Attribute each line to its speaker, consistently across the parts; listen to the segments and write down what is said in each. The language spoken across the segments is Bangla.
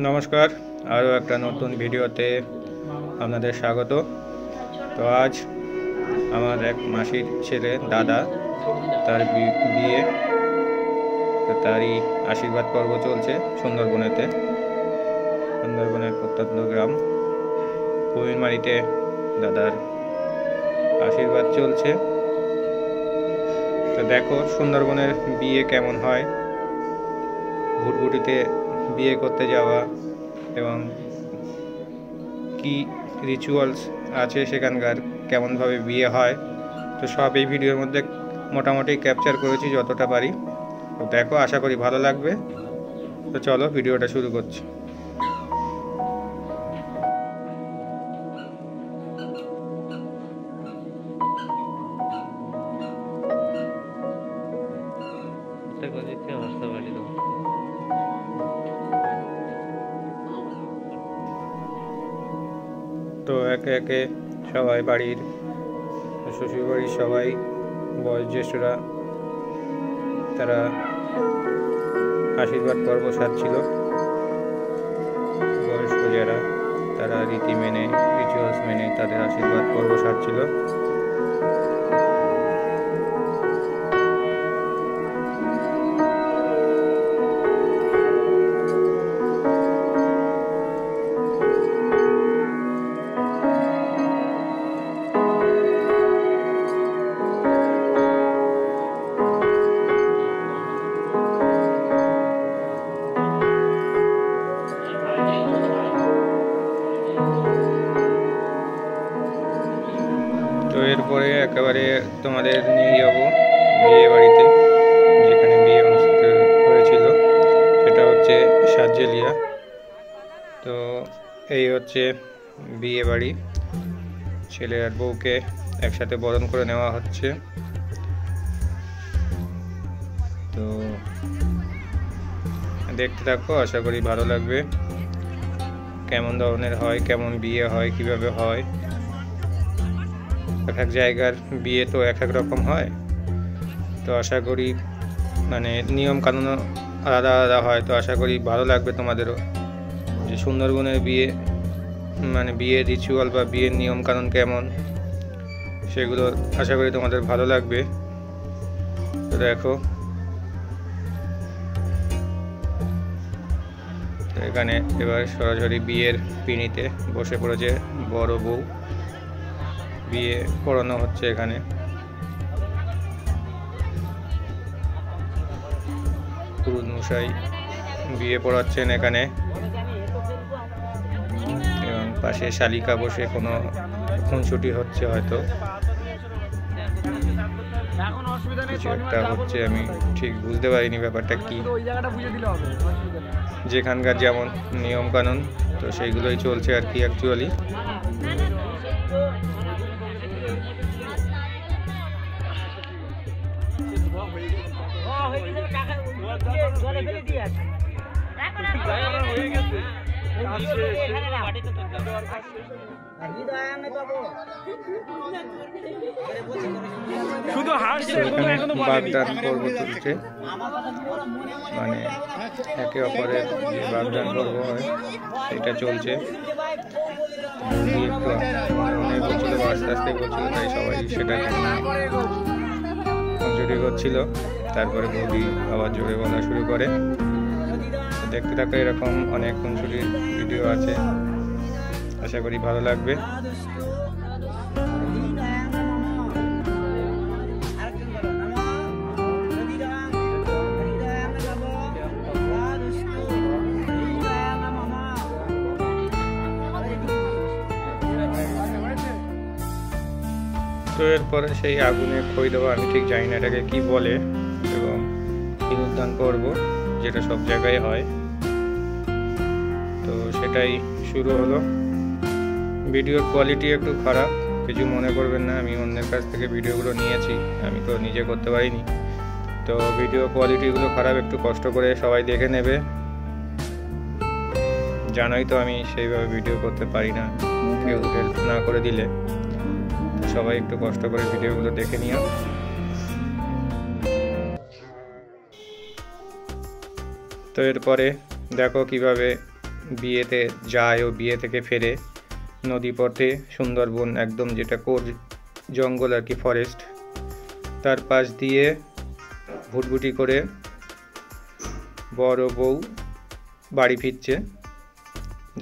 Speaker 1: নমস্কার, আরও একটা নতুন ভিডিওতে আপনাদের স্বাগত। তো আজ আমার এক মাসির ছেলে দাদা, তার বিয়ে, তো তারই আশীর্বাদ পর্ব চলছে সুন্দরবনের প্রত্যন্ত গ্রাম কুমিরমারিতে দাদার আশীর্বাদ চলছে। তো দেখো সুন্দরবনের বিয়ে কেমন হয়, ভুটভুটিতে বিয়ে করতে যাওয়া এবং কি রিচুয়ালস আছে সেখানকার, কেমনভাবে বিয়ে হয়, তো সব এই ভিডিওর মধ্যে মোটামুটি ক্যাপচার করেছি যতটা পারি। তো দেখো, আশা করি ভালো লাগবে। তো চলো ভিডিওটা শুরু করছি। তো একে একে সবাই বাড়ির শ্বশুরবাড়ির সবাই বয়োজ্যেষ্ঠরা তারা আশীর্বাদ পর্ব সারছিল। বয়স্ক যারা তারা রীতি মেনে, রিচুয়ালস মেনে তাদের আশীর্বাদ পর্ব সারছিল। তো এরপরে একেবারে তোমাদের নিয়ে যাব বিয়ে বাড়িতে, যেখানে বিয়ে অনুষ্ঠিত হয়েছিল, সেটা হচ্ছে সাতজেলিয়া। তো এই হচ্ছে বিয়ে বাড়ি, ছেলে আর বউকে একসাথে বরণ করে নেওয়া হচ্ছে। তো দেখতে থাকো, আশা করি ভালো লাগবে। কেমন ধরনের হয়, কেমন বিয়ে হয়, কিভাবে হয়, এক এক জায়গার বিয়ে তো এক এক রকম হয়। তো আশা করি নিয়ম কানুন আলাদা আলাদা হয়। তো আশা করি ভালো লাগবে তোমাদেরও, যে সুন্দরবনের বিয়ে বিয়ের রিচুয়াল বা বিয়ের নিয়ম কানুন কেমন, সেগুলো আশা করি তোমাদের ভালো লাগবে। তো দেখো, তো এখানে এবার সরাসরি বিয়ের পিঁড়িতে বসে পড়েছে বড় বউ, বিয়ে পড়ানো হচ্ছে এখানে। পুরুষ মশাই বিয়ে পড়াচ্ছেন এখানে, এবং পাশে শালিকা বসে কোনো খুনসুটি হচ্ছে, হয়তো কিছু একটা হচ্ছে, আমি ঠিক বুঝতে পারিনি ব্যাপারটা কি। যেখানকার যেমন নিয়ম কানুন, তো সেইগুলোই চলছে আর কি অ্যাকচুয়ালি। বাগদান পর্ব চলছে, একে অপরের যে বাগদান পর্ব হয় সেটা চলছে। বলছিল, আস্তে আস্তে বলছিল, তাই সবাই সেটা খুনসুটি করছিল। তারপরে বৌদি আবার জোরে বলা শুরু করে। দেখতে থাকো, এরকম অনেক খুনসুটির ভিডিও আছে, আশা করি ভালো লাগবে। তো এরপরে সেই আগুনে খই দেওয়া, আমি ঠিক জানি না এটাকে কি বলে, এবং সিঁদুরদান পর্ব, যেটা সব জায়গায় হয়, তো সেটাই শুরু হলো। ভিডিওর কোয়ালিটি একটু খারাপ, কিছু মনে করবেন না, আমি অন্যের কাছ থেকে ভিডিওগুলো নিয়েছি, আমি তো নিজে করতে পারিনি। তো ভিডিও কোয়ালিটিগুলো খারাপ, একটু কষ্ট করে সবাই দেখে নেবে। জানোই তো আমি সেইভাবে ভিডিও করতে পারি না, কেউ হেল্প না করে দিলে। সবাই একটু কষ্ট করে ভিডিওগুলো দেখে নিও। তো এরপরে দেখো কিভাবে বিয়েতে যায় ও বিয়ে থেকে ফেরে নদী পথে সুন্দরবন একদম যেটা কোর জঙ্গল আর কি, ফরেস্ট, তার পাশ দিয়ে ভুটভুটি করে বড় বউ বাড়ি ফিরছে।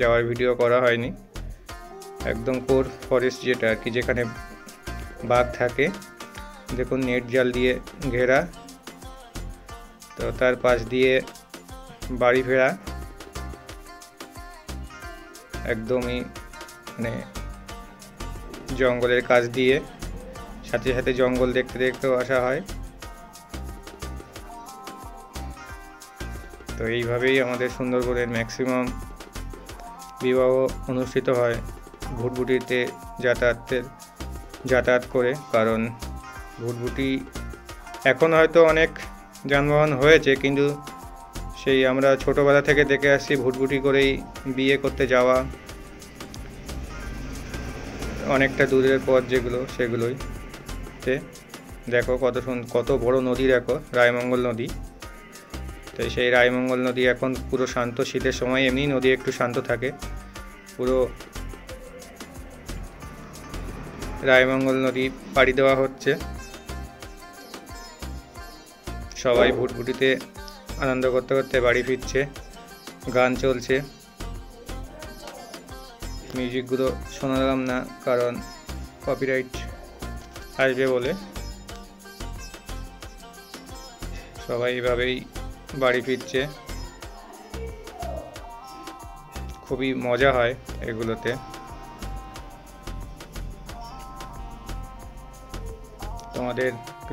Speaker 1: যাওয়ার ভিডিও করা হয়নি। একদম কোর ফরেস্ট যেটা আর কি, যেখানে বাঘ থাকে, দেখুন নেট জাল দিয়ে ঘেরা, তো তার পাশ দিয়ে বাড়ি ফেরা একদমই মানে জঙ্গলের কাছ দিয়ে, সাথে সাথে জঙ্গল দেখতে দেখতেও আসা হয়। তো এইভাবেই আমাদের সুন্দরবনের ম্যাক্সিমাম বিবাহ অনুষ্ঠিত হয় ভুটভুটিতে যাতায়াত করে। কারণ ভুটভুটি এখন হয়তো অনেক যানবাহন হয়েছে, কিন্তু সেই আমরা ছোটোবেলা থেকে দেখে আসছি ভুটভুটি করেই বিয়ে করতে যাওয়া, অনেকটা দূরের পথ যেগুলো সেগুলোইতে। দেখো কত বড় নদী, দেখো রায়মঙ্গল নদী। তো সেই রায়মঙ্গল নদী এখন পুরো শান্ত, শীতের সময় এমনি নদী একটু শান্ত থাকে। পুরো রায়মঙ্গল নদী পাড়ি দেওয়া হচ্ছে, সবাই ভুটভুটিতে আনন্দ করতে করতে বাড়ি ফিরছে, গান চলছে। মিউজিকগুলো শোনালাম না কারণ কপিরাইট আসবে বলে। সবাই এইভাবেই বাড়ি ফিরছে, খুবই মজা হয় এগুলোতে। তোমাদের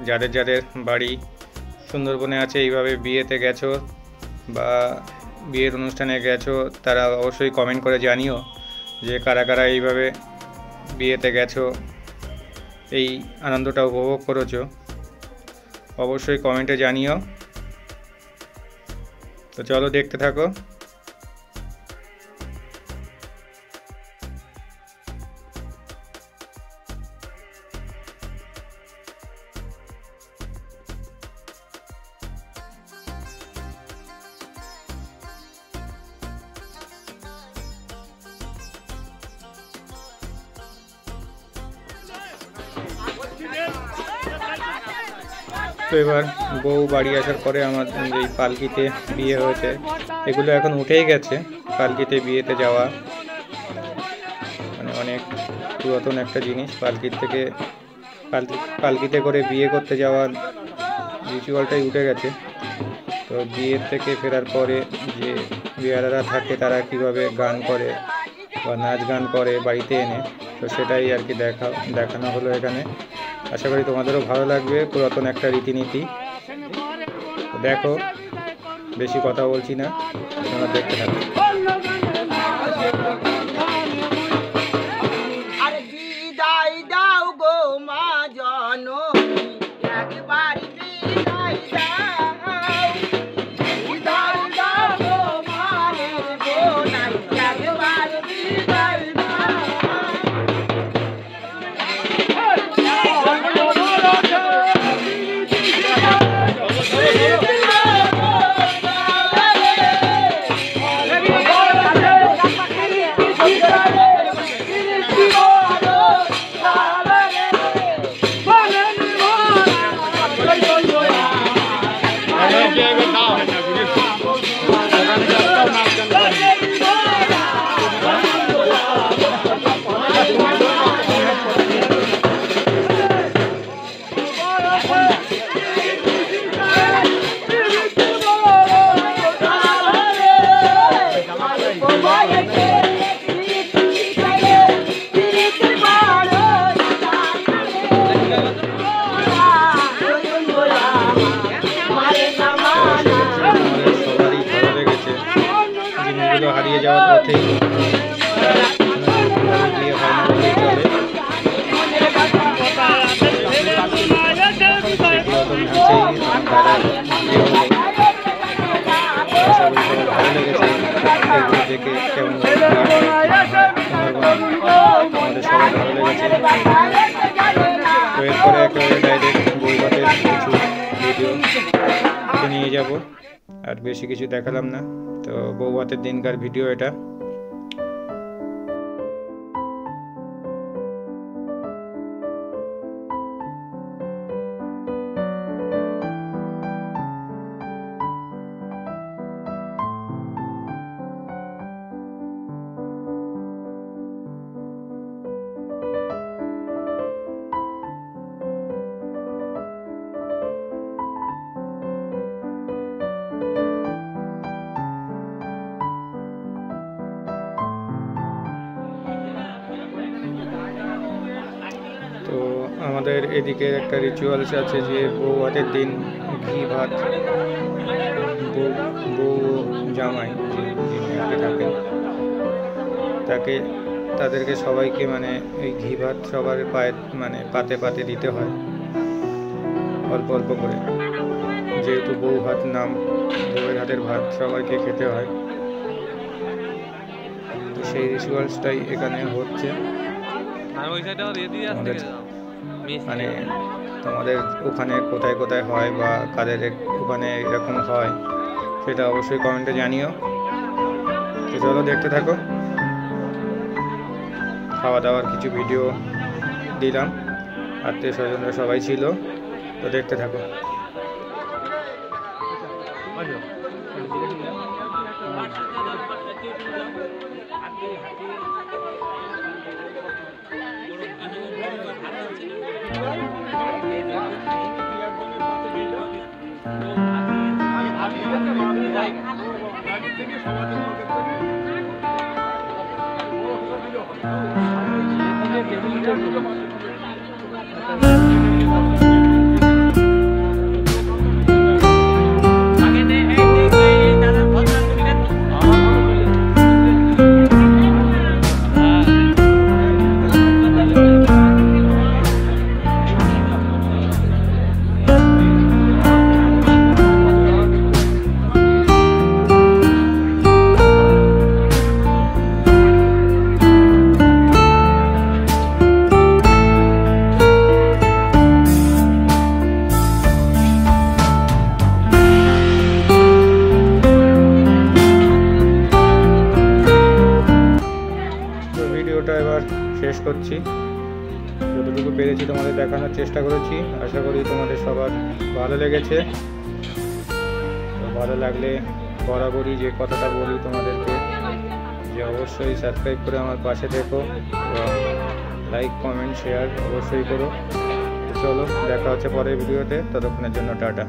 Speaker 1: যাদের যাদের বাড়ি সুন্দরবনে আছে, এইভাবে বিয়েতে গেছো বা বিয়ের অনুষ্ঠানে গেছো, তারা অবশ্যই কমেন্ট করে জানিও যে কারা কারা এইভাবে বিয়েতে গেছো, এই আনন্দটা উপভোগ করেছো। অবশ্যই কমেন্টে জানিও। তো চলো দেখতে থাকো। তো এবার বউ বাড়ি আসার পরে আমার যেই পালকিতে বিয়ে হয়েছে, এগুলো এখন উঠেই গেছে। পালকিতে বিয়েতে যাওয়া মানে অনেক পুরাতন একটা জিনিস। পালকিতে করে বিয়ে করতে যাওয়ার রিচুয়ালটাই উঠে গেছে। তো বিয়ের থেকে ফেরার পরে যে বিয়ারারা থাকে তারা কিভাবে গান করে বা নাচ গান করে বাড়িতে এনে, তো সেটাই আর কি দেখানো হলো এখানে। আশা করি তোমাদেরও ভালো লাগবে, পুরাতন একটা রীতিনীতি। দেখো, বেশি কথা বলছি না, তোমরা দেখতে থাকো। হারিয়ে যাওয়ার পথে বিয়ে হয় না বললেই চলে। ভালো লেগেছে এগুলো দেখে, কেমন আমাদের সবাই ভালো লেগেছে। তো এরপরে একেবারে ডাইরেক্ট বইভাতের কিছু ভিডিও নিয়ে যাব, আর বেশি কিছু দেখালাম না। তো বউ ভাতের দিনকার ভিডিও এটা। তো আমাদের এদিকে একটা রিচুয়ালস আছে যে বউ ভাতের দিন ঘি ভাত, বউ জামাই যিনি থাকেন তাদেরকে সবাইকে মানে এই ঘি ভাত সবার পায়ে মানে পাতে পাতে দিতে হয় অল্প অল্প করে, যেহেতু বউ ভাত নাম, বউয়ের হাতের ভাত সবাইকে খেতে হয়। তো সেই রিচুয়ালসটাই এখানে হচ্ছে। মানে তোমাদের ওখানে কোথায় কোথায় হয় বা কাদের ওখানে এরকম হয় সেটা অবশ্যই কমেন্টে জানিও। তো চলো দেখতে থাকো, খাওয়া দাওয়ার কিছু ভিডিও দিলাম, আত্মীয় স্বজনরা সবাই ছিল, তো দেখতে থাকো। ভিডিওটা এবার শেষ করছি, যতটুকু পেরেছি তোমাদের দেখানোর চেষ্টা করেছি। আশা করি তোমাদের সবার ভালো লেগেছে। তো ভালো লাগলে বরাবরই যে কথাটা বলি তোমাদেরকে, যে অবশ্যই সাবস্ক্রাইব করে আমার পাশে থেকো এবং লাইক কমেন্ট শেয়ার অবশ্যই করো। চলো দেখা হচ্ছে পরের ভিডিওতে, ততক্ষণের জন্য টাটা।